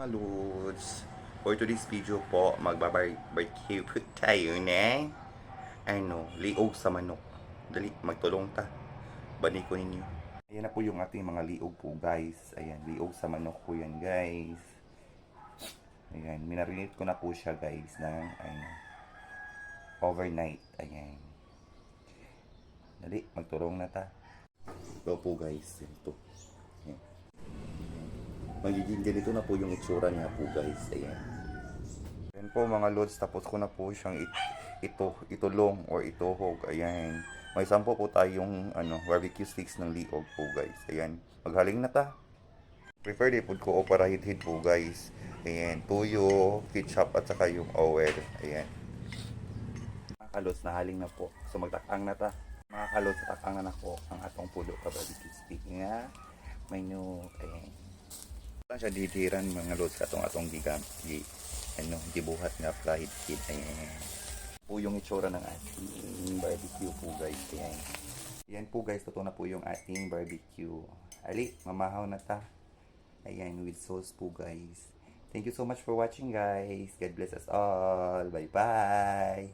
Mga lods, for today's video po, magbabarbecue po tayo ng liog sa manok. Dali, magtulong ta. Bani ko ninyo. Ayan na po yung ating mga liog po guys. Ayan, liog sa manok po yan guys. Ayan, minarinate ko na po siya guys ng overnight. Ayan. Dali, magtulong na ta. Ito po guys, ito. Ayan. Magiging ganito na po yung itsura niya po guys. Ayan. Ayan po mga lods, tapos ko na po siyang itulong or ituhog. Ayan. May sampo po tayong barbecue sticks ng liog po guys. Ayan. Maghaling na ta. Prefer di po ko o para hid po guys. Ayan. Tuyo, ketchup at saka yung oil. Ayan. Mga kalods, nahaling na po. So magtakang na ta. Mga kalods, takang na po ang atong pulo ka barbecue stick nga. Manok. Ayan. Siya ditiran mga lods atong gibuhat nga fried kid. Ayan po yung itsura ng ating barbecue po guys. Ayan. Ayan po guys, totoo na po yung ating barbecue. Ali, mamahaw na ta. Ayan, with sauce po guys. Thank you so much for watching guys. God bless us all. Bye bye.